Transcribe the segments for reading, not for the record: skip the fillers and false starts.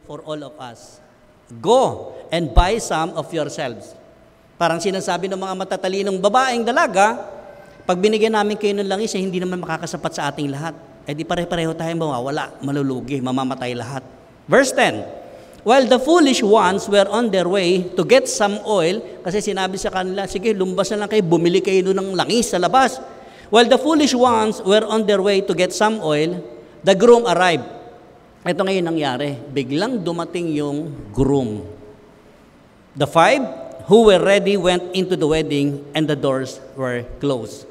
for all of us. Go and buy some of yourselves. Parang sinasabi ng mga matatalinong babaeng dalaga, pag binigyan namin kayo ng langis, hindi naman makakasapat sa ating lahat. Eh di pare-pareho tayong mawawala, malulugi, mamamatay lahat. Verse 10, while the foolish ones were on their way to get some oil, kasi sinabi sa kanila, sige, lumbas na lang kayo, bumili kayo ng langis sa labas. While the foolish ones were on their way to get some oil, the groom arrived. Ito ngayon nangyari, biglang dumating yung groom. The 5 who were ready went into the wedding and the doors were closed.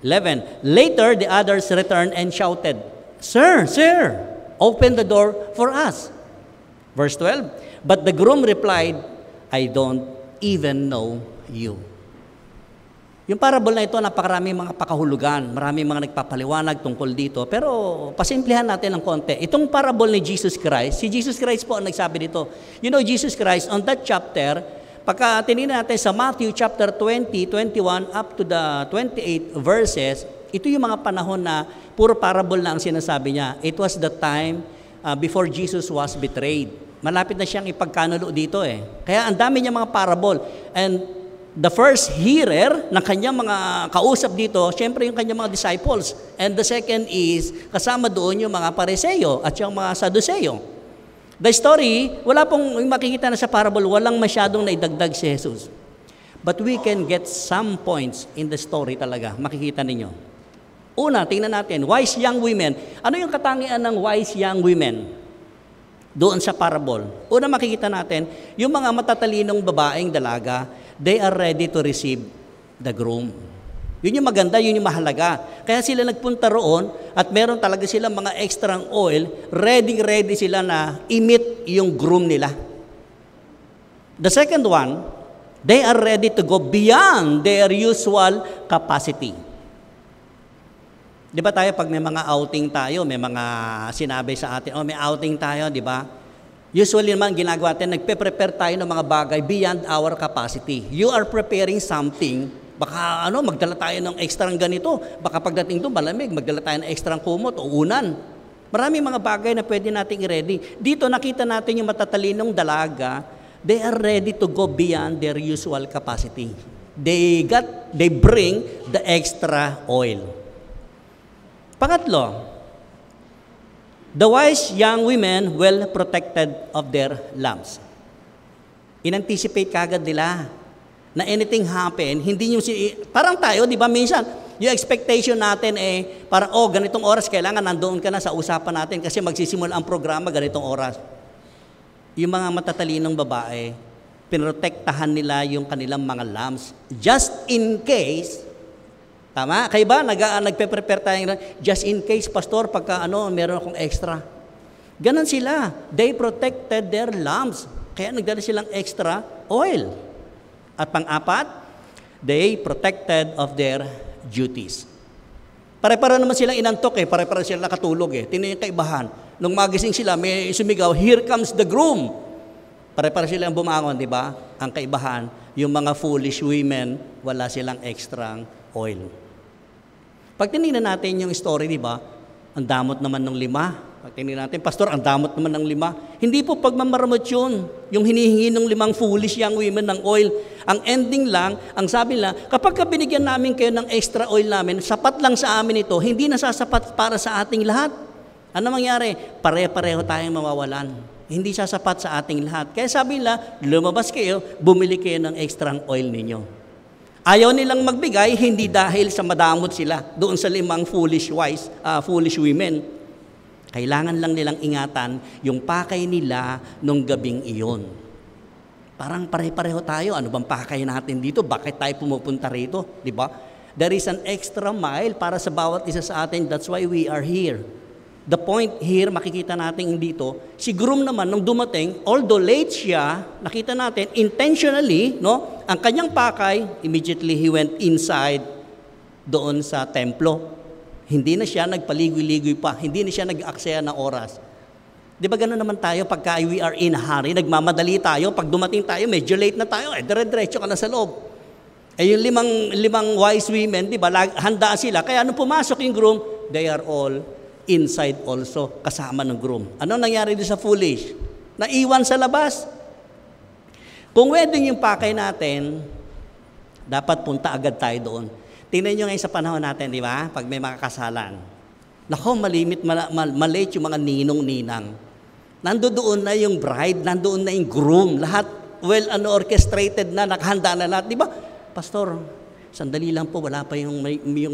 11. Later, the others returned and shouted, Sir, sir, open the door for us. Verse 12. But the groom replied, I don't even know you. Yung parable na ito, napakaraming mga pakahulugan, maraming mga nagpapaliwanag tungkol dito, pero pasimplihan natin ng konti. Itong parable ni Jesus Christ, si Jesus Christ po ang nagsabi dito. You know, Jesus Christ, on that chapter, pagka tinignan natin sa Matthew chapter 20, 21, up to the 28 verses, ito yung mga panahon na puro parable na ang sinasabi niya. It was the time before Jesus was betrayed. Malapit na siyang ipagkanulo dito eh. Kaya ang dami niya mga parable. And the first hearer ng kanyang mga kausap dito, syempre yung kanyang mga disciples. And the second is, kasama doon yung mga Pariseo at yung mga Saduseo. The story, wala pong makikita na sa parable, walang masyadong naidagdag si Jesus. But we can get some points in the story talaga, makikita ninyo. Una, tingnan natin, wise young women. Ano yung katangian ng wise young women? Doon sa parable. Una makikita natin, yung mga matatalinong babaeng dalaga, they are ready to receive the groom. Yun yung maganda, yun yung mahalaga. Kaya sila nagpunta roon at meron talaga silang mga extra oil, ready sila na i-meet yung groom nila. The second one, they are ready to go beyond their usual capacity. Di ba tayo pag may mga outing tayo, may mga sinabi sa atin, may outing tayo, di ba? Usually naman ginagawa natin, nagpe-prepare tayo ng mga bagay beyond our capacity. You are preparing something, baka magdala tayo ng extrang ganito, baka pagdating doon malamig, magdala tayo ng extrang kumot o unan. Maraming mga bagay na pwede nating i-ready. Dito nakita natin yung matatalinong dalaga, they are ready to go beyond their usual capacity. They bring the extra oil. Pangatlo, the wise young women well protected of their lamps. In-anticipate kagad nila na anything happen, hindi yung parang tayo, di ba minsan, yung expectation natin parang, ganitong oras, kailangan nandoon ka na sa usapan natin kasi magsisimula ang programa ganitong oras. Yung mga matatalinong babae, pinrotektahan nila yung kanilang mga lamps just in case. Tama? Kaya ba, nagpe-prepare tayo, just in case, pastor, pagka meron akong extra. Ganon sila. They protected their lamps. Kaya nagdala silang extra oil. At pang-apat, they protected of their duties. Pare-pare naman silang inantok pare-pare silang nakatulog Tingnan yung kaibahan. Nung magising sila, may sumigaw, here comes the groom. Pare-pare silang bumangon, di ba? Ang kaibahan, yung mga foolish women, wala silang extra oil. Pag tinignan natin yung story, di ba? Ang damot naman ng 5. Pag tinignan natin, pastor, ang damot naman ng 5. Hindi po pagmamaramot yun. Yung hinihingi ng 5 foolish young women ng oil. Ang ending lang, ang sabi lang, kapag binigyan namin kayo ng extra oil namin, sapat lang sa amin ito, hindi nasasapat para sa ating lahat. Ano mangyari? Pare-pareho tayong mawawalan. Hindi sasapat sa ating lahat. Kaya sabi nila, lumabas kayo, bumili kayo ng extra oil ninyo. Ayaw nilang magbigay, hindi dahil sa madamot sila doon sa 5 foolish women. Kailangan lang nilang ingatan yung pakay nila nung gabing iyon. Parang pare-pareho tayo. Ano bang pakay natin dito? Bakit tayo pumupunta rito? Di ba? There is an extra mile para sa bawat isa sa atin. That's why we are here. The point here, makikita natin dito, si groom naman, nung dumating, although late siya, nakita natin, intentionally, ang kanyang pakay, immediately he went inside doon sa templo. Hindi na siya nagpaligoy-ligoy pa, hindi na siya nag-aksaya ng oras. Di ba gano'n naman tayo pagka we are in a hurry, nagmamadali tayo, pag dumating tayo, medyo late na tayo, dire-diretso ka na sa loob. Yung limang wise women, di ba, handa sila, kaya nung pumasok yung groom, they are all inside also, kasama ng groom. Ano nangyari doon sa foolish? Naiwan sa labas. Kung wedding yung pakay natin, dapat punta agad tayo doon. Tingnan nyo ngayon sa panahon natin, di ba? Pag may mga kasalan. Nako, malate yung mga ninong-ninang. Nandoon na yung bride, nandoon na yung groom. Lahat orchestrated na, nakahanda na lahat. Di ba? Pastor, sandali lang po, wala pa yung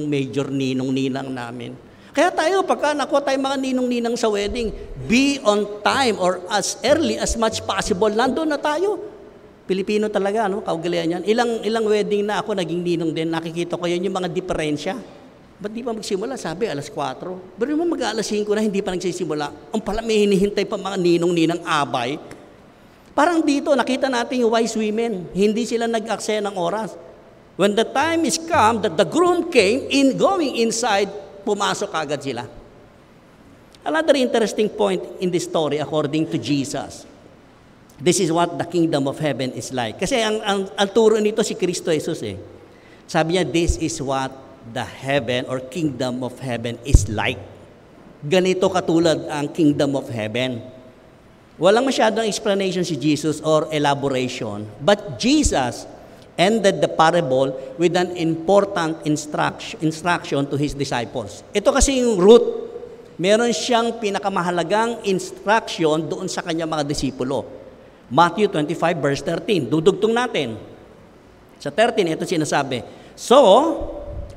major ninong-ninang namin. Kaya tayo, pagka nakuha tayo mga ninong-ninang sa wedding, be on time or as early as much possible, nandoon na tayo. Pilipino talaga, kaugalian yan. Ilang wedding na ako naging ninong din, nakikita ko yan yung mga diferensya. Ba't di pa magsimula? Sabi, 4:00. Pero mo mag-alas 5 na, hindi pa nagsisimula. Ang pala may hinihintay pa mga ninong-ninang abay. Parang dito, nakita natin yung wise women. Hindi sila nag-aksaya ng oras. When the time is come that the groom came, going inside, pumasok agad sila. Another interesting point in this story, according to Jesus, this is what the kingdom of heaven is like. Kasi ang turo nito si Kristo Jesus eh. Sabi niya, this is what the heaven or kingdom of heaven is like. Ganito katulad ang kingdom of heaven. Walang masyadong explanation si Jesus or elaboration. But Jesus ended the parable with an important instruction to His disciples. Ito kasi yung root. Meron siyang pinakamahalagang instruction doon sa kanyang mga disipulo. Matthew 25 verse 13. Dudugtong natin. Sa 13, ito sinasabi. So,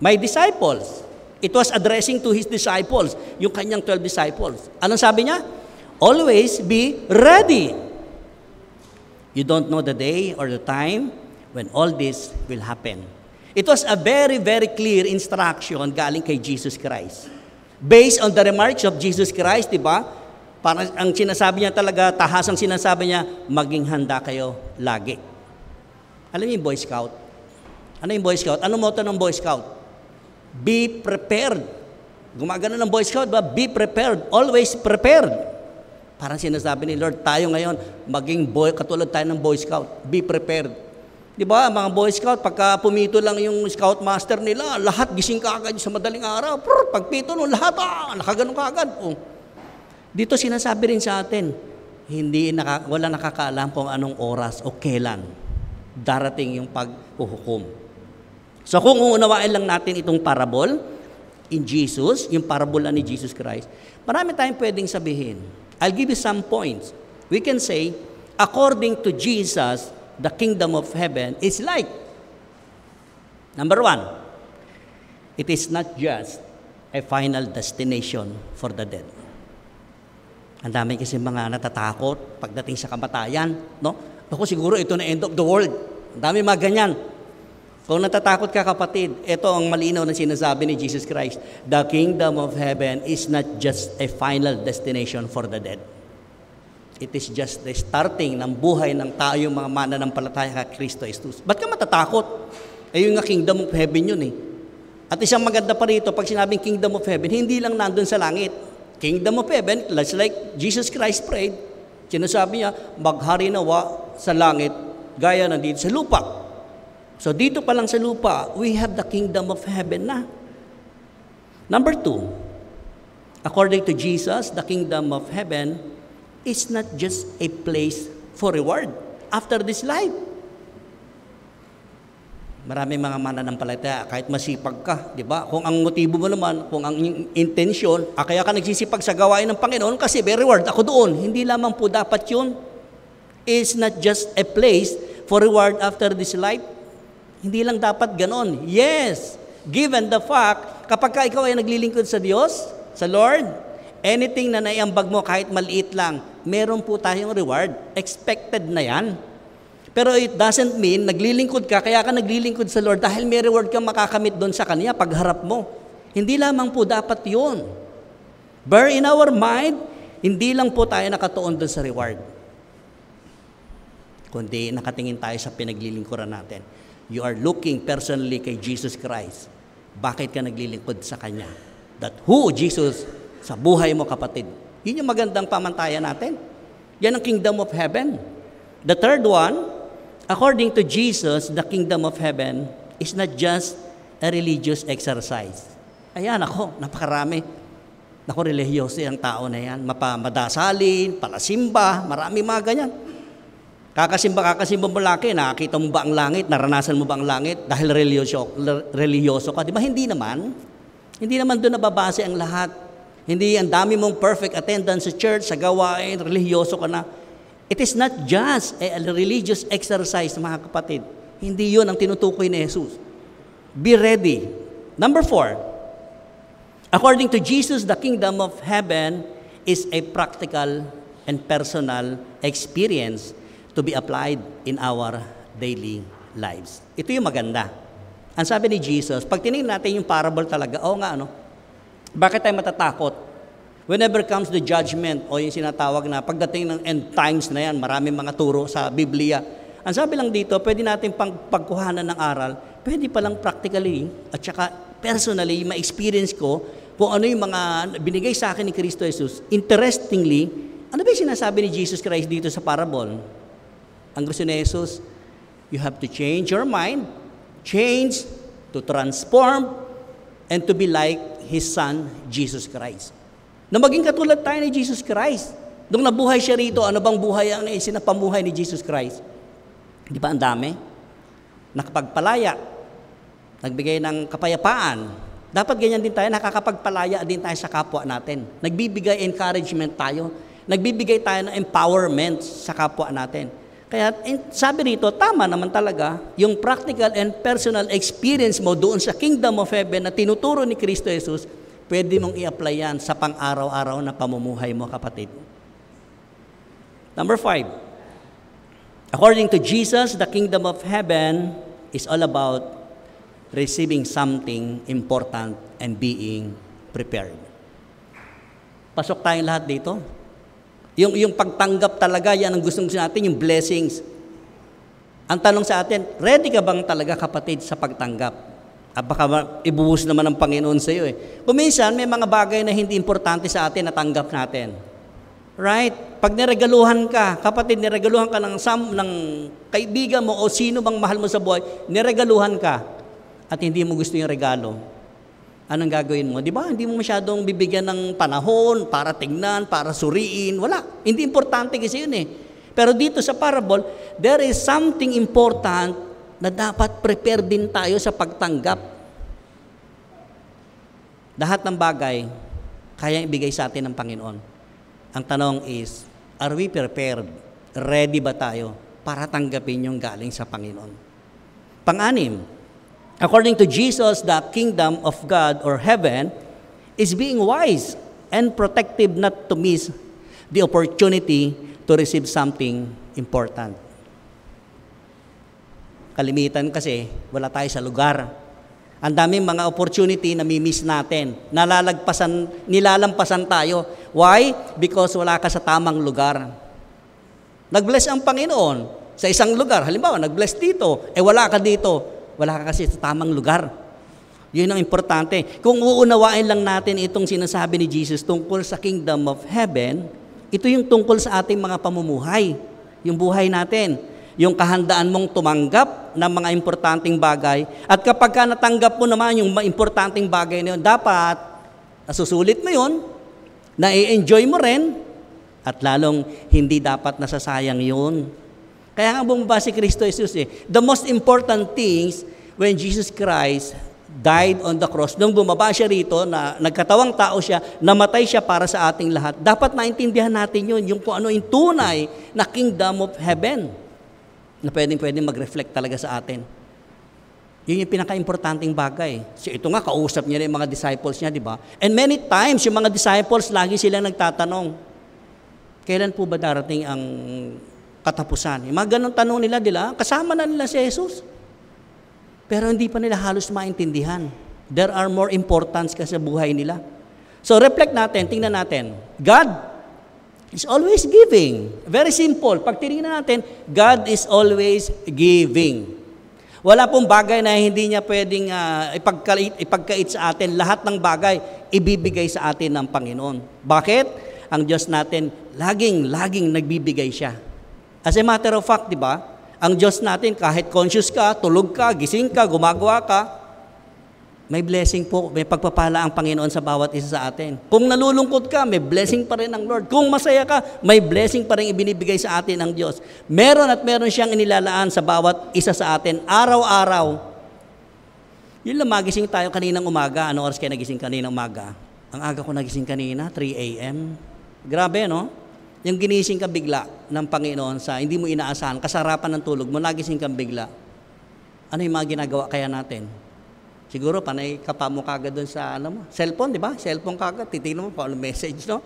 my disciples, it was addressing to His disciples, yung kanyang 12 disciples. Anong sabi niya? Always be ready. You don't know the day or the time when all this will happen. It was a very, very clear instruction galing kay Jesus Christ. Based on the remarks of Jesus Christ, di ba? Parang ang sinasabi niya talaga, tahasang sinasabi niya, maging handa kayo lagi. Alam niyo yung Boy Scout? Ano yung Boy Scout? Ano motto ng Boy Scout? Be prepared. Gumagano ng Boy Scout ba? Be prepared. Always prepared. Parang sinasabi ni Lord, tayo ngayon, maging katulad tayo ng Boy Scout. Be prepared. Di ba, mga Boy Scout, pagka pumito lang yung Scout Master nila, lahat gising ka agad sa madaling araw. Pagpito nun, lahat, nakaganon ka agad. Dito sinasabi rin sa atin, wala nakakaalam kung anong oras o kailan darating yung paghuhukom. So kung uunawain lang natin itong parable in Jesus, yung parabola ni Jesus Christ, marami tayong pwedeng sabihin. I'll give you some points. We can say, according to Jesus, the kingdom of heaven is like. Number 1, it is not just a final destination for the dead. Ang dami kasi mga natatakot pagdating sa kamatayan, no? Ako siguro ito na end of the world. Ang dami mga ganyan. Kung natatakot ka kapatid, ito ang malinaw na sinasabi ni Jesus Christ. The kingdom of heaven is not just a final destination for the dead. It is just the starting ng buhay ng tayo mga mananampalataya kay Kristo Jesus. Ba't ka matatakot? Yung nga kingdom of heaven yun eh. At isang maganda pa rito, pag sinabing kingdom of heaven, hindi lang nandun sa langit. Kingdom of heaven, like Jesus Christ prayed, sinasabi niya, maghari nawa sa langit, gaya na dito sa lupa. So dito pa lang sa lupa, we have the kingdom of heaven na. Number 2, according to Jesus, the kingdom of heaven is not just a place for reward after this life. Maraming mga mananampalataya, kahit masipag ka, di ba? Kung ang motibo mo naman, kung ang intensyon, kaya ka nagsisipag sa gawain ng Panginoon kasi may reward ako doon. Hindi lamang po dapat yun. It's not just a place for reward after this life. Hindi lang dapat ganon. Yes, given the fact, kapag ka ikaw ay naglilingkod sa Diyos, sa Lord, anything na naiambag mo kahit maliit lang, meron po tayong reward. Expected na yan. Pero it doesn't mean naglilingkod ka, kaya ka naglilingkod sa Lord dahil may reward kang makakamit doon sa Kanya pagharap mo. Hindi lamang po dapat yun. Bear in our mind, hindi lang po tayo nakatuon doon sa reward. Kundi nakatingin tayo sa pinaglilingkuran natin. You are looking personally kay Jesus Christ. Bakit ka naglilingkod sa Kanya? That who Jesus sa buhay mo kapatid. Yun yung magandang pamantayan natin. Yan ang kingdom of heaven. The third one, according to Jesus, the kingdom of heaven is not just a religious exercise. Ayan ako, napakarami. Naku, relihiyoso ang tao na yan. Madasalin, palasimba, marami mga ganyan. Kakasimba mo laki, nakakita mo ba ang langit? Naranasan mo ba ang langit? Dahil relihiyoso ka. Di ba? Hindi naman. Hindi naman doon nababase ang lahat. Hindi ang dami mong perfect attendance sa church, sa gawain, relihiyoso ka na. It is not just a religious exercise, mga kapatid. Hindi yun ang tinutukoy ni Jesus. Be ready. Number 4, according to Jesus, the kingdom of heaven is a practical and personal experience to be applied in our daily lives. Ito yung maganda. Ang sabi ni Jesus, pag tinignan natin yung parable talaga, bakit tayo matatakot? Whenever comes the judgment o yung sinatawag na pagdating ng end times na yan, maraming mga turo sa Biblia. Ang sabi lang dito, pwede natin pagkuhanan ng aral, pwede palang practically at saka personally, ma-experience ko kung ano yung mga binigay sa akin ni Kristo Jesus. Interestingly, ano ba yung sinasabi ni Jesus Christ dito sa parable? Ang gusto ni Jesus, you have to change your mind, change, to transform, and to be like His Son, Jesus Christ. Na maging katulad tayo ni Jesus Christ. Nung nabuhay siya rito, ano bang buhay ang isinapamuhay ni Jesus Christ? Di ba ang dami? Nakapagpalaya, nagbigay ng kapayapaan. Dapat ganyan din tayo, nakakapagpalaya din tayo sa kapwa natin. Nagbibigay encouragement tayo. Nagbibigay tayo ng empowerment sa kapwa natin. Kaya sabi rito, tama naman talaga, yung practical and personal experience mo doon sa kingdom of heaven na tinuturo ni Kristo Jesus, pwede mong i-apply yan sa pang-araw-araw na pamumuhay mo, kapatid. Number 5, according to Jesus, the kingdom of heaven is all about receiving something important and being prepared. Pasok tayong lahat dito. Yung pagtanggap talaga, yan ang gusto natin, yung blessings. Ang tanong sa atin, ready ka bang talaga, kapatid, sa pagtanggap? Baka ibuhos naman ng Panginoon sa iyo eh. Kuminsan, may mga bagay na hindi importante sa atin na tanggap natin. Right? Pag niregaluhan ka, kapatid, niregaluhan ka ng kaibigan mo o sino bang mahal mo sa buhay, niregaluhan ka at hindi mo gusto yung regalo. Anong gagawin mo? Di ba? Hindi mo masyadong bibigyan ng panahon para tignan, para suriin. Wala. Hindi importante kasi yun eh. Pero dito sa parable, there is something important na dapat prepare din tayo sa pagtanggap. Lahat ng bagay, kayang ibigay sa atin ng Panginoon. Ang tanong is, are we prepared? Ready ba tayo para tanggapin yung galing sa Panginoon? Pang-anim, according to Jesus, the kingdom of God or heaven is being wise and protective not to miss the opportunity to receive something important. Kalimitan kasi, wala tayo sa lugar. Ang daming mga opportunity na mi-miss natin. Nilalampasan tayo. Why? Because wala ka sa tamang lugar. Nag-bless ang Panginoon sa isang lugar. Halimbawa, nag-bless dito, wala ka dito. Wala ka kasi sa tamang lugar. Yun ang importante. Kung uunawain lang natin itong sinasabi ni Jesus tungkol sa kingdom of heaven, ito yung tungkol sa ating mga pamumuhay, yung buhay natin, yung kahandaan mong tumanggap ng mga importanteng bagay. At kapag ka natanggap mo naman yung importanteng bagay na yun, dapat nasusulit mo yun, na-enjoy mo rin, at lalong hindi dapat nasasayang yun. Kaya nga bumaba si Kristo Jesus the most important things when Jesus Christ died on the cross, nung bumaba siya rito, na nagkatawang tao siya, namatay siya para sa ating lahat, dapat maintindihan natin yun, yung kung ano yung tunay na kingdom of heaven, na pwedeng mag-reflect talaga sa atin. Yun yung pinaka-importanting bagay. So ito nga, kausap niya yung mga disciples niya, di ba? And many times, yung mga disciples, lagi silang nagtatanong, kailan po ba darating ang katapusan? Yung mga ganong tanong nila, kasama na nila si Jesus. Pero hindi pa nila halos maintindihan. There are more importance kasi sa buhay nila. So reflect natin, tingnan natin. God is always giving. Very simple. Pag tinignan natin, God is always giving. Wala pong bagay na hindi niya pwedeng ipagkait sa atin. Lahat ng bagay, ibibigay sa atin ng Panginoon. Bakit? Ang Diyos natin, laging nagbibigay siya. As a matter of fact, di ba? Ang Diyos natin, kahit conscious ka, tulog ka, gising ka, gumagawa ka, May blessing po, may pagpapala ang Panginoon sa bawat isa sa atin. Kung nalulungkot ka, may blessing pa rin ang Lord. Kung masaya ka, may blessing pa rin ibinibigay sa atin ng Diyos. Meron at meron siyang inilalaan sa bawat isa sa atin, araw-araw. Yun lang, magising tayo kaninang umaga. Ano oras kayo nagising kaninang umaga? Ang aga ko nagising kanina, 3 a.m. Grabe, no? Yung ginising ka bigla ng Panginoon sa hindi mo inaasahan, kasarapan ng tulog mo, nagising kang bigla. Ano yung mga ginagawa kaya natin? Siguro, panay ka pa mo kagad doon sa cellphone, di ba? Cellphone kagad, titignan mo pa ang message, no?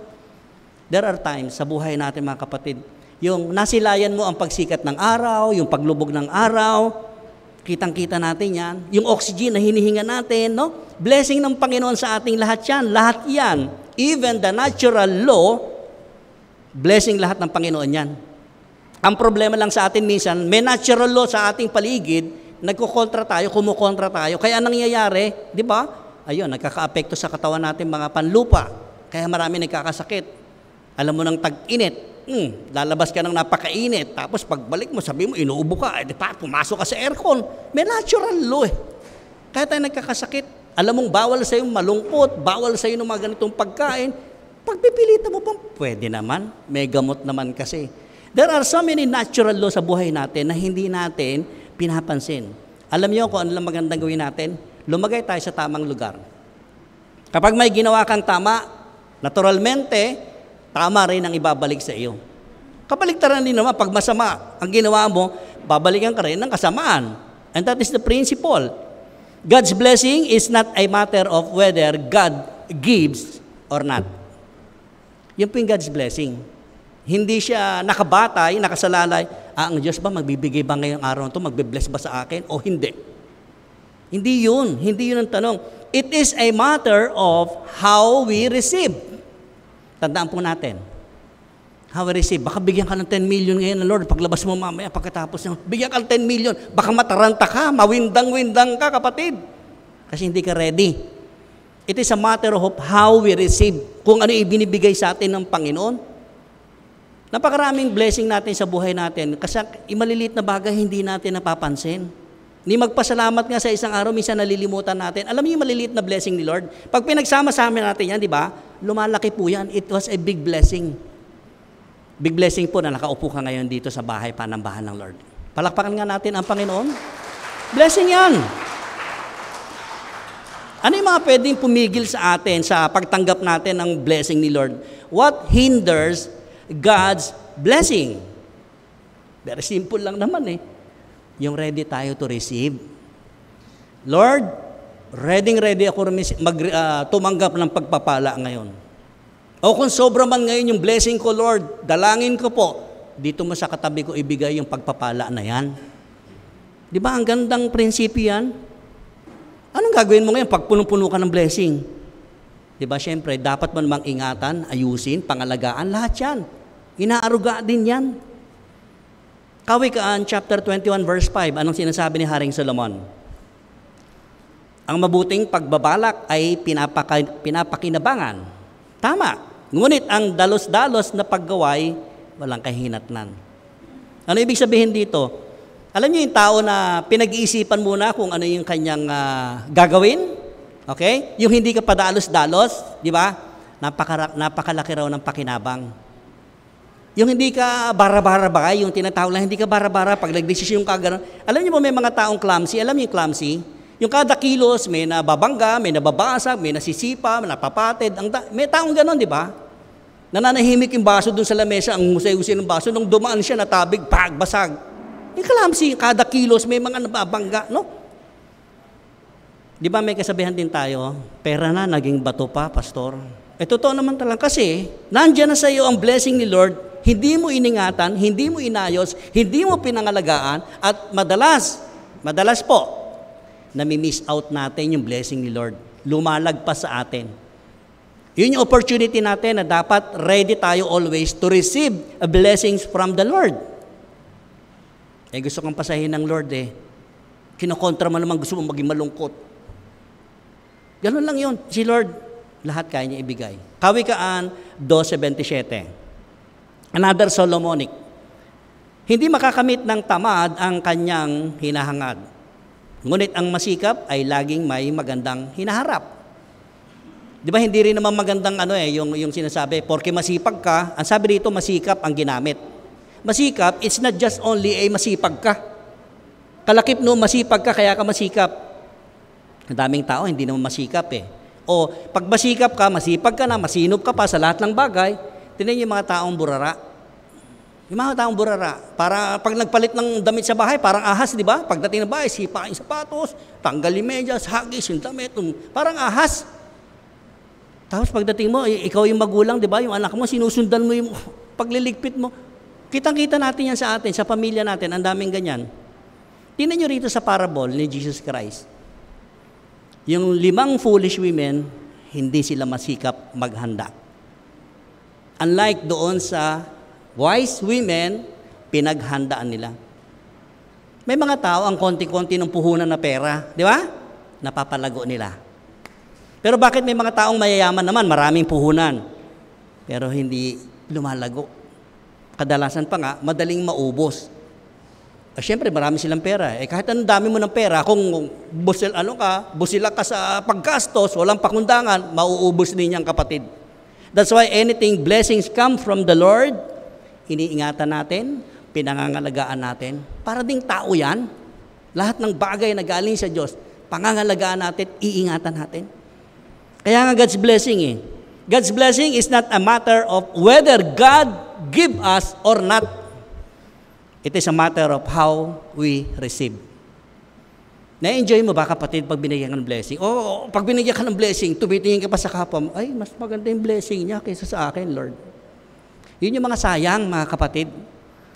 There are times sa buhay natin, mga kapatid, yung nasilayan mo ang pagsikat ng araw, yung paglubog ng araw, kitang-kita natin yan. Yung oxygen na hinihinga natin, no? Blessing ng Panginoon sa ating lahat yan. Lahat yan. Even the natural law, blessing lahat ng Panginoon yan. Ang problema lang sa atin minsan, may natural law sa ating paligid, nagkukontra tayo, kumukontra tayo. Kaya nangyayari, di ba? Ayun, nagkaka-apekto sa katawan natin mga panlupa. Kaya marami nagkakasakit. Alam mo ng tag-init, lalabas ka ng napakainit, tapos pagbalik mo, sabi mo, inuubo ka, di ba? Pumasok ka sa aircon. May natural law eh. Kaya tayo nagkakasakit. Alam mong bawal sa'yo malungkot, bawal sa'yo ng mga ganitong pagkain. Pagpipilitan mo pang, pwede naman. May gamot naman kasi. There are so many natural laws sa buhay natin na hindi natin pinapansin. Alam niyo kung ano lang magandang gawin natin? Lumagay tayo sa tamang lugar. Kapag may ginawa kang tama, naturalmente, tama rin ang ibabalik sa iyo. Kabaligtaran din naman, pag masama ang ginawa mo, babalikan ka rin ng kasamaan. And that is the principle. God's blessing is not a matter of whether God gives or not. Yun po yung God's blessing. Hindi siya nakabatay, nakasalalay, ang Diyos ba magbibigay ba ngayong araw na ito, magbe-bless ba sa akin o hindi? Hindi yun ang tanong. It is a matter of how we receive. Tandaan po natin, how we receive. Baka bigyan ka ng 10 million ngayon na Lord, paglabas mo mamaya, pagkatapos ng bigyan ka ng 10 million, baka mataranta ka, mawindang-windang ka, kapatid. Kasi hindi ka ready. It is a matter of how we receive. Kung ano ibinibigay sa atin ng Panginoon. Napakaraming blessing natin sa buhay natin kasi maliliit na bagay hindi natin napapansin. Ni magpasalamat nga sa isang araw, minsan nalilimutan natin. Alam niyo yung maliliit na blessing ni Lord? Pag pinagsama-sama natin yan, di ba? Lumalaki po yan. It was a big blessing. Big blessing po na nakaupo ka ngayon dito sa bahay, panambahan ng Lord. Palakpakan nga natin ang Panginoon. Blessing yan. Ano yung mga pwedeng pumigil sa atin sa pagtanggap natin ng blessing ni Lord? What hinders God's blessing? Very simple lang naman eh. Yung ready tayo to receive. Lord, ready ako tumanggap ng pagpapala ngayon. O kung sobra man ngayon yung blessing ko, Lord, dalangin ko po, dito mo sa katabi ko ibigay yung pagpapala na yan. Di ba ang gandang prinsipyo yan? Anong gagawin mo ngayon pag punong-puno ka ng blessing? Di ba, syempre, dapat mo namang ingatan, ayusin, pangalagaan, lahat yan. Inaaruga din yan. Kawikaan, chapter 21, verse 5, anong sinasabi ni Haring Solomon? Ang mabuting pagbabalak ay pinapakinabangan. Tama. Ngunit ang dalos-dalos na paggaway, walang kahinatnan. Ano ibig sabihin dito? Alam niyo yung tao na pinag-iisipan muna kung ano yung kanyang gagawin? Okay? Yung hindi ka padalos-dalos, di ba? Napakalaki raw ng pakinabang. Yung hindi ka bara-bara ba, yung tinatawag lang, hindi ka bara-bara pag nag-desisyon ka gano'n. Alam niyo po may mga taong clumsy, alam niyo yung clumsy? Yung kada kilos, may nababangga, may nababasag, may nasisipa, may napapatid. May taong gano'n, di ba? Nananahimik yung baso dun sa lamesa, ang husay-husay ng baso, nung dumaan siya, natabig, basag. Yung clumsy, kada kilos, may mga nababangga, no? Di ba may kasabihan din tayo, pera na, naging bato pa, pastor. Totoo naman talaga kasi, nandiyan na sa iyo ang blessing ni Lord, hindi mo iningatan, hindi mo inayos, hindi mo pinangalagaan, at madalas po, nami-miss out natin yung blessing ni Lord. Lumalagpas sa atin. Yun yung opportunity natin na dapat ready tayo always to receive a blessings from the Lord. Gusto kang pasahin ng Lord Kinokontra mo naman, gusto mo maging malungkot. Ganun lang yun. Si Lord, lahat kaya niya ibigay. Kawikaan 2:27. Another Solomonic. Hindi makakamit ng tamad ang kanyang hinahangad. Ngunit ang masikap ay laging may magandang hinaharap. Di ba hindi rin naman magandang yung sinasabi, porke masipag ka, ang sabi dito masikap ang ginamit. Masikap, it's not just only masipag ka. Kalakip no, masipag ka, kaya ka masikap. Ang daming tao, hindi naman masikap eh. O, pag masikap ka, masipag ka na, masinop ka pa sa lahat ng bagay, tinan yung mga taong burara. Yung mga taong burara, para pag nagpalit ng damit sa bahay, parang ahas, di ba? Pagdating ng bahay, sipa yung sapatos, tanggal yung medyas, hagis yung damit, parang ahas. Tapos pagdating mo, ikaw yung magulang, di ba? Yung anak mo, sinusundan mo yung pagliligpit mo. Kitang-kita natin yan sa atin, sa pamilya natin, ang daming ganyan. Tingnan nyo rito sa parable ni Jesus Christ. Yung 5 foolish women, hindi sila masikap maghanda. Unlike doon sa wise women, pinaghandaan nila. May mga tao, ang konti-konti ng puhunan na pera, di ba? Napapalago nila. Pero bakit may mga taong mayayaman naman, maraming puhunan, pero hindi lumalago? Kadalasan pa nga, madaling maubos. Siyempre, marami silang pera. Kahit anong dami mo ng pera, kung busila ka sa paggastos, walang pakundangan, mauubos din niyang kapatid. That's why anything blessings come from the Lord, iniingatan natin, pinangangalagaan natin. Para ding tao yan. Lahat ng bagay na galing sa Diyos, pangangalagaan natin, iingatan natin. Kaya nga God's blessing eh. God's blessing is not a matter of whether God give us or not. It is a matter of how we receive. Na-enjoy mo ba kapatid pag binigyan ka ng blessing? O pag binigyan ka ng blessing, tumitingin ka pa sa kapwa mo, ay mas maganda yung blessing niya kaysa sa akin, Lord. Yun yung mga sayang, mga kapatid.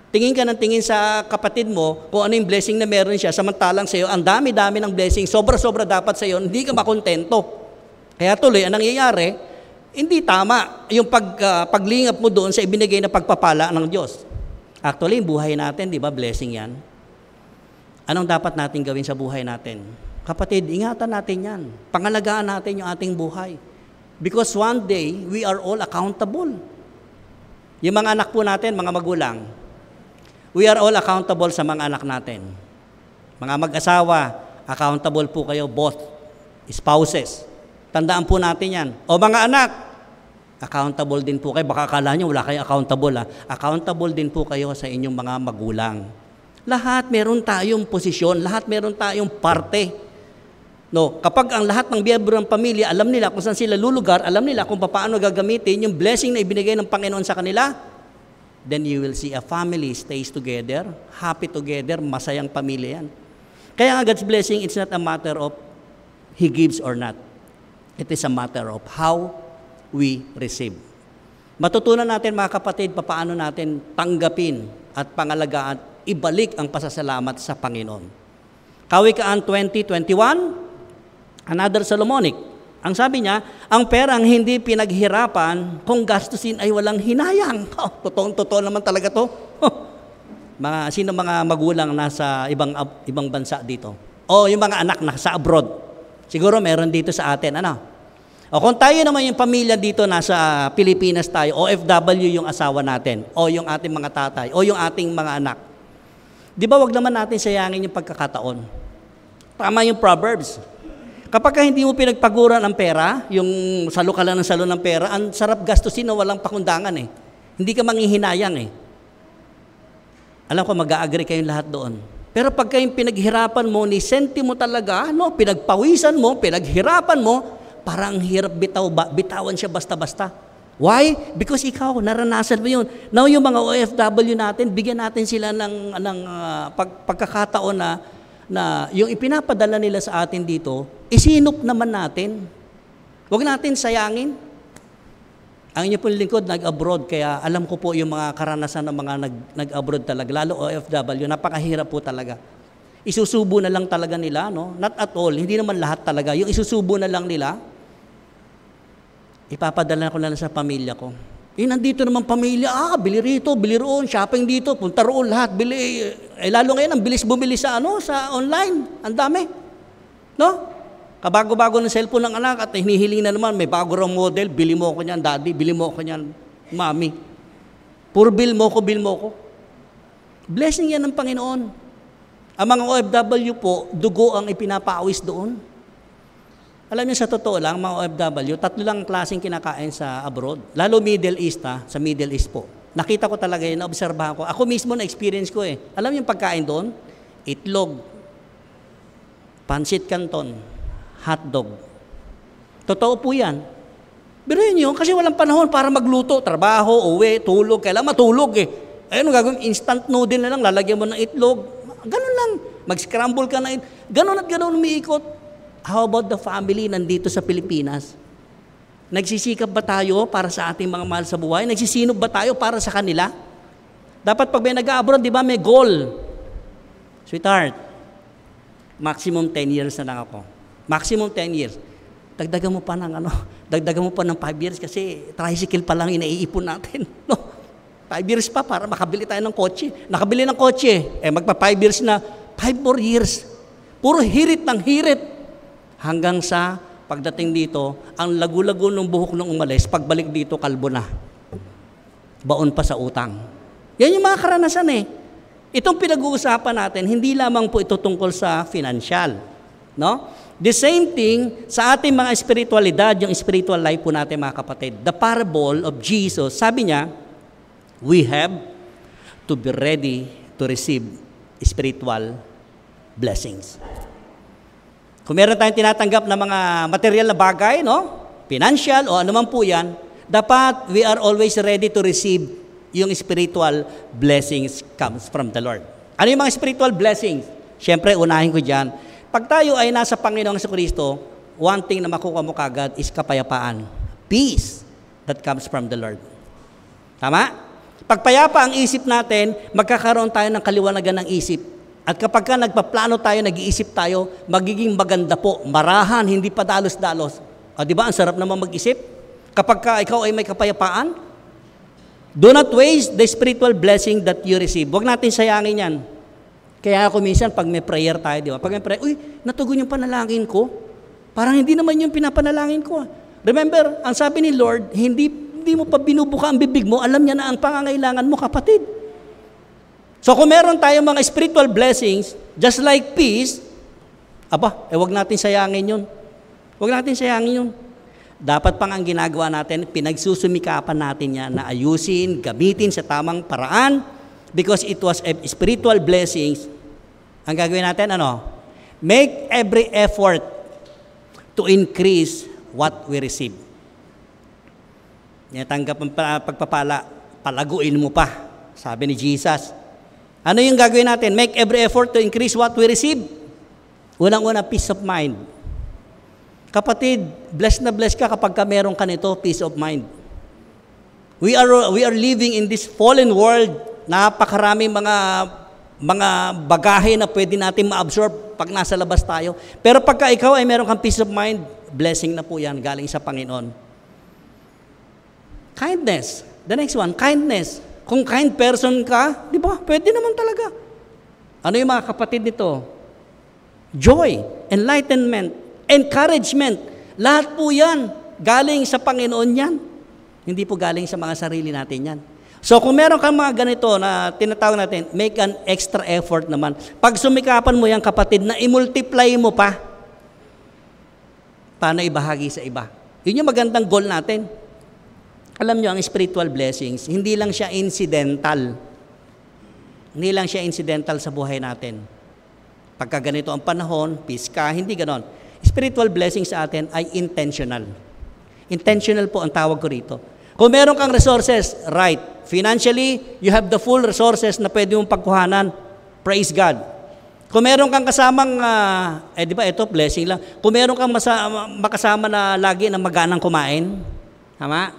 Tingin ka ng tingin sa kapatid mo kung ano yung blessing na meron siya, samantalang sa iyo, ang dami-dami ng blessing, sobra-sobra dapat sa iyo, hindi ka makontento. Kaya tuloy, ang nangyayari, hindi tama yung paglingap mo doon sa ibinigay na pagpapala ng Diyos. Actually, yung buhay natin, di ba, blessing yan? Anong dapat natin gawin sa buhay natin? Kapatid, ingatan natin yan. Pangalagaan natin yung ating buhay. Because one day, we are all accountable. Yung mga anak po natin, mga magulang, we are all accountable sa mga anak natin. Mga mag-asawa, accountable po kayo, both spouses. Tandaan po natin yan. O mga anak, accountable din po kayo. Baka akala nyo, wala kayo accountable. Accountable din po kayo sa inyong mga magulang. Lahat meron tayong posisyon, lahat meron tayong parte. No, kapag ang lahat ng miyembro ng pamilya, alam nila kung saan sila lulugar, alam nila kung paano gagamitin yung blessing na ibinigay ng Panginoon sa kanila, then you will see a family stays together, happy together, masayang pamilya yan. Kaya nga God's blessing, it's not a matter of He gives or not. It is a matter of how we receive. Matutunan natin mga kapatid, paano natin tanggapin at pangalagaan, ibalik ang pasasalamat sa Panginoon. Kawikaan 20:21, another Solomonic. Ang sabi niya, ang perang hindi pinaghirapan, kung gastusin ay walang hinayang. Totoo naman talaga to. Sino mga magulang nasa ibang bansa dito? O yung mga anak na sa abroad. Siguro meron dito sa atin, O kung tayo naman yung pamilya dito nasa Pilipinas tayo, OFW yung asawa natin, o yung ating mga tatay, o yung ating mga anak. Di ba wag naman natin sayangin yung pagkakataon? Tama yung Proverbs. Kapag hindi mo pinagpaguran ang pera, yung salo ka lang ng salo ng pera, ang sarap gastusin na walang pakundangan eh. Hindi ka manghihinayang eh. Alam ko, mag-a-agree kayong lahat doon. Pero pagka yung pinaghirapan mo, nisenti mo talaga, pinagpawisan mo, pinaghirapan mo, parang hirap bitawan siya basta-basta. Why? Because ikaw, naranasan mo yun. Now yung mga OFW natin, bigyan natin sila ng pagkakataon na yung ipinapadala nila sa atin dito, isinop naman natin. Huwag natin sayangin. Ang inyo pong lingkod, nag-abroad, kaya alam ko po yung mga karanasan ng mga nag-abroad talaga, lalo OFW, napakahirap po talaga. Isusubo na lang talaga nila, no? Not at all, hindi naman lahat talaga. Yung isusubo na lang nila, ipapadala ko na lang sa pamilya ko. Nandito naman pamilya, bili rito, bili roon, shopping dito, punta roon, lahat, bili. Lalo ngayon, ang bilis bumili sa online. Ang dami. No? Kabago-bago ng cellphone ng anak at hinihiling na naman, may bago raw model, bili mo ko niyan, daddy, bili mo ko niyan, mami. Puro bill mo ko. Blessing yan ng Panginoon. Ang mga OFW po, dugo ang ipinapaawis doon. Alam niyo, sa totoo lang, mga OFW, 3 lang klaseng kinakain sa abroad. Lalo Middle East, sa Middle East po. Nakita ko talaga yun, naobserbahan ko. Ako mismo na-experience ko eh. Alam niyo yung pagkain doon? Itlog, pansit canton, hotdog. Totoo po yan. Biruin niyo, kasi walang panahon para magluto. Trabaho, uwi, tulog. Kailangan matulog eh. Ayun, gagawin, instant noodle na lang, lalagyan mo ng itlog. Ganun lang. Mag-scramble ka na. Ganun at ganun umiikot. How about the family nandito sa Pilipinas? Nagsisikap ba tayo para sa ating mga mahal sa buhay? Nagsisinob ba tayo para sa kanila? Dapat pag may nag-abroad, di ba, may goal. Sweetheart, maximum 10 years na lang ako. Maximum 10 years. Dagdagan mo pa ng 5 years kasi tricycle pa lang inaiipon natin. No? 5 years pa para makabili tayo ng kotse. Nakabili ng kotse, magpa 5 years na, 5 more years. Puro hirit ng hirit. Hanggang sa pagdating dito, ang lagu-lago ng buhok nung umalis, pagbalik dito, kalbo na. Baon pa sa utang. Yan yung mga karanasan eh. Itong pinag-uusapan natin, hindi lamang po ito tungkol sa financial. No? The same thing sa ating mga spiritualidad, yung spiritual life po natin mga kapatid. The parable of Jesus, sabi niya, we have to be ready to receive spiritual blessings. Kung meron tayong tinatanggap na mga material na bagay, no? Financial o anuman po yan, dapat we are always ready to receive yung spiritual blessings comes from the Lord. Ano yung mga spiritual blessings? Siyempre, unahin ko dyan. Pag tayo ay nasa Panginoong Kristo, one thing na makuha mo kagad is kapayapaan. Peace that comes from the Lord. Tama? Pagpayapa ang isip natin, magkakaroon tayo ng kaliwanagan ng isip. At kapag ka nagpaplano tayo, nag-iisip tayo, magiging maganda po, marahan, hindi pa dalos-dalos. Di ba, ang sarap naman mag-isip? Kapag ka ikaw ay may kapayapaan, do not waste the spiritual blessing that you receive. Huwag natin sayangin yan. Kaya ako minsan, pag may prayer tayo, di ba? Pag may prayer, natugon yung panalangin ko. Parang hindi naman yung pinapanalangin ko. Remember, ang sabi ni Lord, hindi mo pa binubuka ang bibig mo, alam niya na ang pangangailangan mo, kapatid. So kung meron tayong mga spiritual blessings, just like peace, wag natin sayangin yun. Wag natin sayangin yun. Dapat pang ang ginagawa natin, pinagsusumikapan natin yan na ayusin, gamitin sa tamang paraan, because it was a spiritual blessings. Ang gagawin natin, make every effort to increase what we receive. Tanggap ang pagpapala, palaguin mo pa, sabi ni Jesus. Ano yung gagawin natin? Make every effort to increase what we receive. Unang-una, peace of mind. Kapatid, blessed na blessed ka kapag meron ka nito, peace of mind. We are living in this fallen world. Napakaraming mga bagahe na pwede natin ma-absorb pag nasa labas tayo. Pero pagka ikaw ay meron kang peace of mind, blessing na po yan galing sa Panginoon. Kindness. The next one, kindness. Kung kind person ka, di ba? Pwede naman talaga. Ano yung mga kapatid nito? Joy, enlightenment, encouragement. Lahat po yan, galing sa Panginoon yan. Hindi po galing sa mga sarili natin yan. So kung meron kang mga ganito na tinatawag natin, make an extra effort naman. Pag sumikapan mo yan, kapatid, na i-multiply mo pa, paano ibahagi sa iba? Yun yung magandang goal natin. Alam nyo, ang spiritual blessings, hindi lang siya incidental. Hindi lang siya incidental sa buhay natin. Pagka ganito ang panahon, peace ka, hindi ganon. Spiritual blessings sa atin ay intentional. Intentional po ang tawag ko rito. Kung meron kang resources, right. Financially, you have the full resources na pwede mong pagkuhanan. Praise God. Kung meron kang kasamang, di ba, ito, blessing lang. Kung meron kang makasama na lagi na maganang kumain, tama?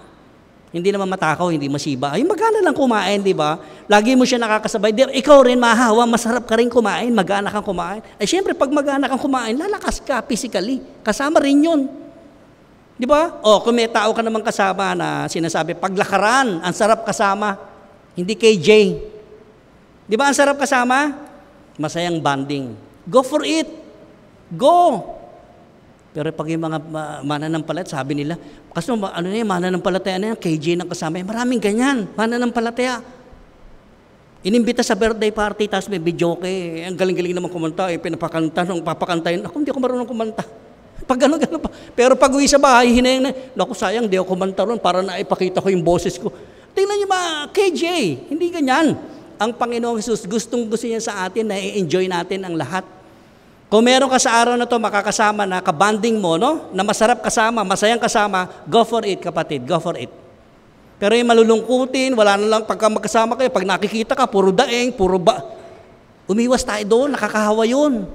Hindi naman matakaw, hindi masiba. Ay, magana lang kumain, di ba? Lagi mo siya nakakasabay. Ikaw rin, mahawa, masarap ka rin kumain, magana kang kumain. Ay, syempre, pag magana kang kumain, lalakas ka physically. Kasama rin yun. Di ba? Kung may tao ka naman kasama na sinasabi, paglakaran, ang sarap kasama. Hindi KJ. Di ba ang sarap kasama? Masayang bonding. Go for it. Go. Pero pag yung mga mananampalataya, sabi nila, kasi mananampalataya na yan, KJ ng kasama, maraming ganyan, mananampalataya. Inimbita sa birthday party, tapos may videoke. Ang galing-galing naman kumanta, pinapakanta, nung papakantayin, ako hindi ako marunong kumanta. Pag gano'n pa. Pero pag uwi sa bahay, hinayang na, naku sayang, di ako kumanta ron para naipakita ko yung boses ko. Tingnan niyo mga KJ, hindi ganyan. Ang Panginoong Jesus, gustong-gusto niya sa atin na i-enjoy natin ang lahat. Kung meron ka sa araw na to makakasama na kabanding mo, no? Na masarap kasama, masayang kasama, go for it kapatid, go for it. Pero yung malulungkutin, wala na lang pagka magkasama kayo, pag nakikita ka, puro daeng, umiwas tayo doon, nakakahawa yun.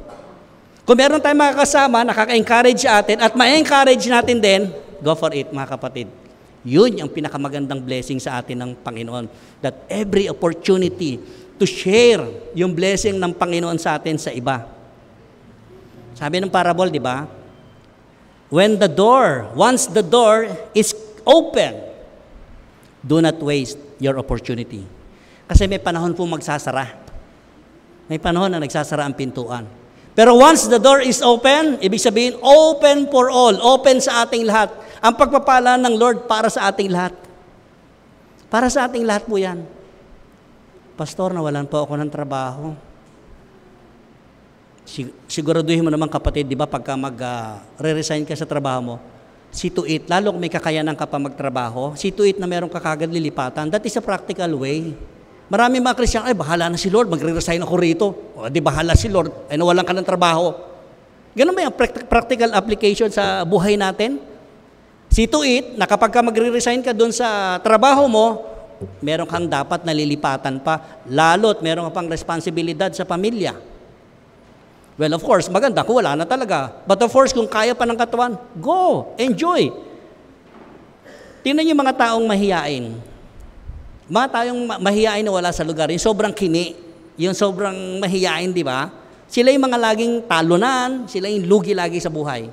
Kung meron tayong makakasama, nakaka-encourage atin, at ma-encourage natin din, go for it mga kapatid. Yun ang pinakamagandang blessing sa atin ng Panginoon. That every opportunity to share yung blessing ng Panginoon sa atin sa iba. Sabi ng parable, di ba? Once the door is open, do not waste your opportunity. Kasi may panahon po magsasara. May panahon na nagsasara ang pintuan. Pero once the door is open, ibig sabihin, open for all. Open sa ating lahat. Ang pagpapala ng Lord para sa ating lahat. Para sa ating lahat po yan. Pastor, nawalan po ako ng trabaho. Siguraduhin mo naman kapatid, di ba, pagka mag-resign ka sa trabaho mo, see to it, lalo kung may kakayanan ka pa magtrabaho, see to it na meron ka kagad lilipatan. That is a practical way. Marami mga Kristiyan, ay bahala na si Lord, magre-resign ako rito. O di bahala si Lord, ay nawalan ka ng trabaho. Ganun ba yung practical application sa buhay natin? See to it, na kapag ka magre-resign ka doon sa trabaho mo, meron kang dapat nalilipatan pa, lalo't meron ka pang responsibilidad sa pamilya. Well, of course, maganda kung wala na talaga. But of course, kung kaya pa ng katawan, go, enjoy. Tingnan niyo mga taong mahiyain. Mga taong mahiyain na wala sa lugar, yung sobrang kini, yung sobrang mahiyain, di ba? Sila yung mga laging talunan, sila yung lugi lagi sa buhay.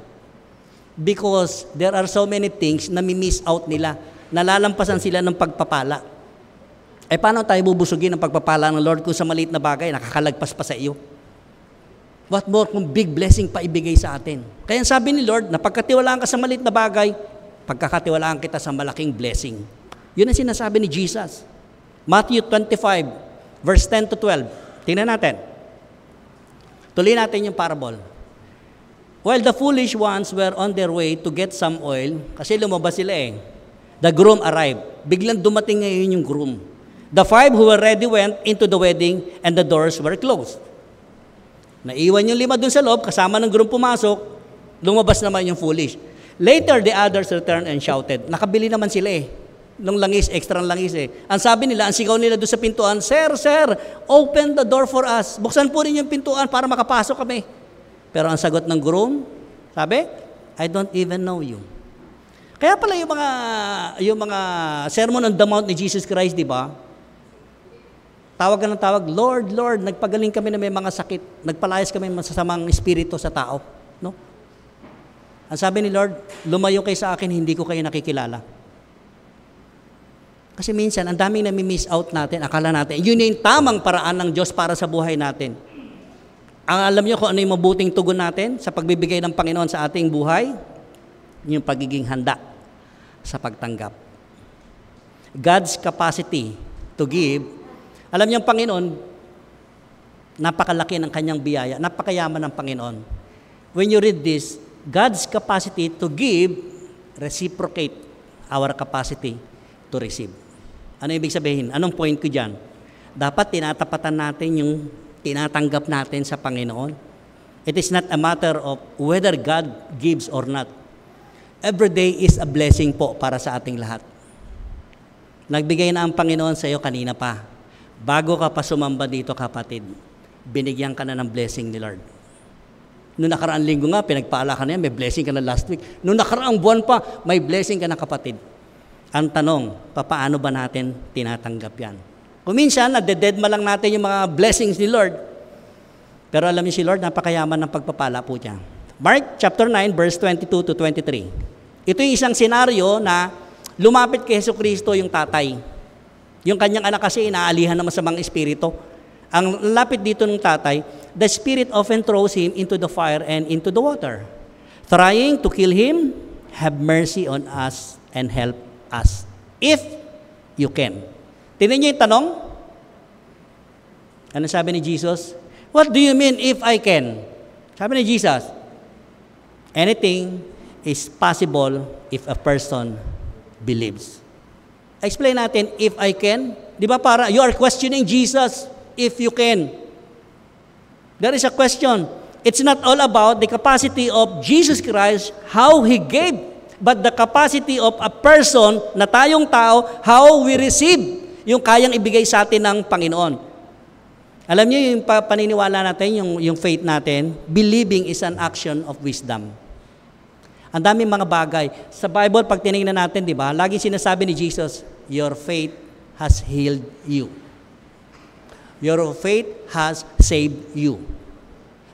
Because there are so many things na mi-miss out nila, nalalampasan sila ng pagpapala. Eh paano tayo bubusugin ng pagpapala ng Lord kung sa maliit na bagay, nakakalagpas pa sa iyo? What more kung big blessing pa ibigay sa atin? Kaya sabi ni Lord, na pagkatiwalaan ka sa maliit na bagay, pagkakatiwalaan kita sa malaking blessing. Yun ang sinasabi ni Jesus. Matthew 25, verse 10 to 12. Tingnan natin. Tuloy natin yung parable. While the foolish ones were on their way to get some oil, kasi lumabas sila eh, the groom arrived. Biglang dumating ngayon yung groom. The 5 who were ready went into the wedding and the doors were closed. Naiwan yung 5 dun sa loob, kasama ng groom pumasok, lumabas naman yung foolish. Later, the others returned and shouted. Nakabili naman sila eh. Nung langis, extra langis eh. Ang sabi nila, ang sigaw nila doon sa pintuan, Sir, open the door for us. Buksan po rin yung pintuan para makapasok kami. Pero ang sagot ng groom, sabi, I don't even know you. Kaya pala yung mga Sermon on the Mount ni Jesus Christ, di ba? Tawag ka ng tawag, Lord, Lord, nagpagaling kami na may mga sakit. Nagpalayas kami ng masasamang espiritu sa tao. No? Ang sabi ni Lord, lumayo kayo sa akin, hindi ko kayo nakikilala. Kasi minsan, ang daming nami-miss out natin, akala natin, yun yung tamang paraan ng Diyos para sa buhay natin. Ang alam niyo kung ano yung mabuting tugon natin sa pagbibigay ng Panginoon sa ating buhay? Yung pagiging handa sa pagtanggap. God's capacity to give. Alam niyo ang Panginoon, napakalaki ng kanyang biyaya, napakayaman ng Panginoon. When you read this, God's capacity to give, reciprocate our capacity to receive. Ano ibig sabihin? Anong point ko dyan? Dapat tinatapatan natin yung tinatanggap natin sa Panginoon. It is not a matter of whether God gives or not. Every day is a blessing po para sa ating lahat. Nagbigay na ang Panginoon sa iyo kanina pa. Bago ka pa sumamba dito, kapatid, binigyan ka na ng blessing ni Lord. Noong nakaraang linggo nga, pinagpala ka na yan, may blessing ka na last week. Noong nakaraang buwan pa, may blessing ka na, kapatid. Ang tanong, paano ba natin tinatanggap yan? Kung minsan, nade-deadma lang natin yung mga blessings ni Lord. Pero alam niyo si Lord, napakayaman ng pagpapala po niya. Mark chapter 9, verse 22 to 23. Ito yung isang senaryo na lumapit kay Jesucristo yung tatay. Yung kanyang anak kasi inaalihan naman sa mga espiritu. Ang lapit dito ng tatay, the spirit often throws him into the fire and into the water. Trying to kill him, have mercy on us and help us. If you can. Tingnan niyo yung tanong. Ano sabi ni Jesus? What do you mean if I can? Sabi ni Jesus, anything is possible if a person believes. Explain natin, if I can. Di ba para, you are questioning Jesus, if you can. There is a question. It's not all about the capacity of Jesus Christ, how He gave, but the capacity of a person, na tayong tao, how we receive yung kayang ibigay sa atin ng Panginoon. Alam niyo yung paniniwala natin, yung faith natin, believing is an action of wisdom. Ang daming mga bagay. Sa Bible, pag tinignan natin, di ba, lagi sinasabi ni Jesus, your faith has healed you. Your faith has saved you.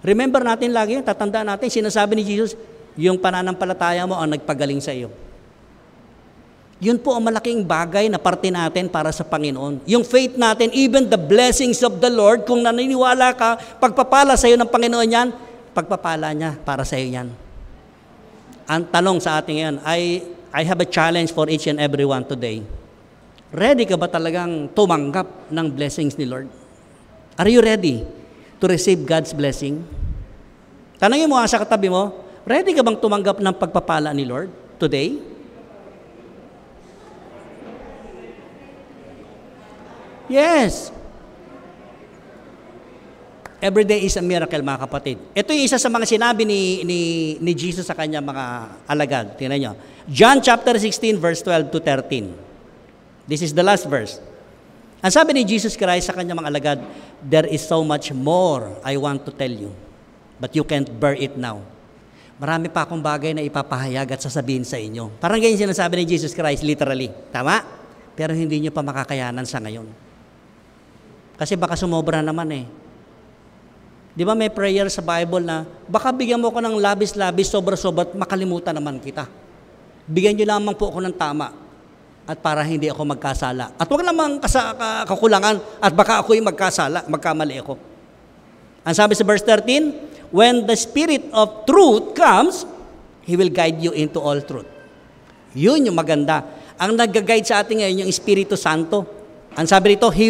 Remember natin lagi, tatandaan natin, sinasabi ni Jesus, yung pananampalataya mo ang nagpagaling sa iyo. Yun po ang malaking bagay na parte natin para sa Panginoon. Yung faith natin, even the blessings of the Lord, kung naniniwala ka, pagpapala sa iyo ng Panginoon yan, pagpapala niya para sa iyo yan. Ang tanong sa atin ngayon, I have a challenge for each and everyone today. Ready ka ba talagang tumanggap ng blessings ni Lord? Are you ready to receive God's blessing? Tanongin mo sa katabi mo, ready ka bang tumanggap ng pagpapala ni Lord today? Yes. Every day is a miracle, mga kapatid. Ito yung isa sa mga sinabi ni Jesus sa kanya mga alagad. Tingnan nyo. John chapter 16, verse 12 to 13. This is the last verse. Ang sabi ni Jesus Christ sa kanya mga alagad, there is so much more I want to tell you, but you can't bear it now. Marami pa akong bagay na ipapahayag at sasabihin sa inyo. Parang ganyan sinasabi ni Jesus Christ, literally. Tama? Pero hindi nyo pa makakayanan sa ngayon. Kasi baka sumobra naman eh. Di ba may prayer sa Bible na, baka bigyan mo ko ng labis-labis, sobra-sobra, makalimutan naman kita. Bigyan nyo lamang po ako ng tama at para hindi ako magkasala. At huwag namang kakulangan at baka ako'y magkamali ako. Ang sabi sa verse 13, when the Spirit of truth comes, He will guide you into all truth. Yun yung maganda. Ang nag-guide sa atin ngayon, yung Espiritu Santo. Ang sabi rito, He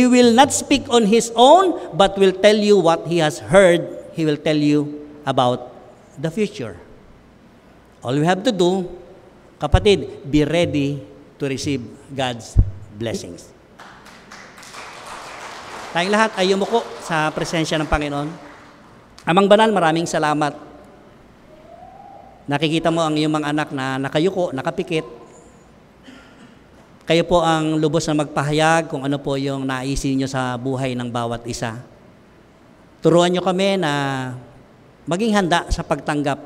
will not speak on His own, but will tell you what He has heard. He will tell you about the future. All we have to do, kapatid, be ready to receive God's blessings. Tayong lahat ay yumuko sa presensya ng Panginoon. Amang Banal, maraming salamat. Nakikita mo ang iyong mga anak na nakayuko, nakapikit. Kayo po ang lubos na magpahayag kung ano po yung naisin nyo sa buhay ng bawat isa. Turuan nyo kami na maging handa sa pagtanggap,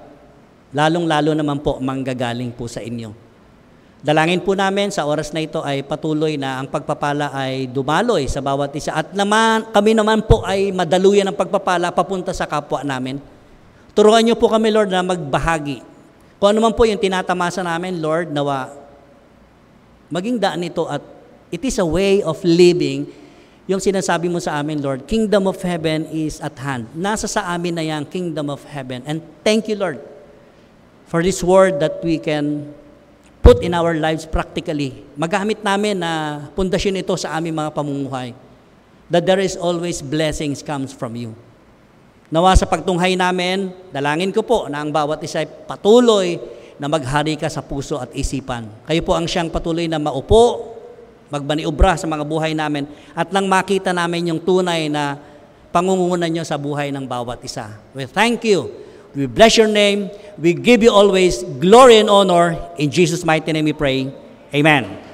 lalong-lalo naman po manggagaling po sa inyo. Dalangin po namin sa oras na ito ay patuloy na ang pagpapala ay dumaloy sa bawat isa at kami naman po ay madaluyan ng pagpapala papunta sa kapwa namin. Turuan nyo po kami, Lord, na magbahagi. Kung ano man po yung tinatamasa namin, Lord, nawa maging daan ito at it is a way of living. Yung sinasabi mo sa amin, Lord, Kingdom of Heaven is at hand. Nasa sa amin na yung Kingdom of Heaven. And thank you, Lord, for this word that we can put in our lives practically. Magamit namin na pundasyon ito sa aming mga pamumuhay. That there is always blessings comes from you. Nawa sa pagtunghay namin, dalangin ko po na ang bawat isa ay patuloy na maghari ka sa puso at isipan. Kayo po ang siyang patuloy na maupo, magbaniobra sa mga buhay namin, at nang makita namin yung tunay na pangungunan nyo sa buhay ng bawat isa. We thank you. We bless your name. We give you always glory and honor. In Jesus' mighty name we pray. Amen.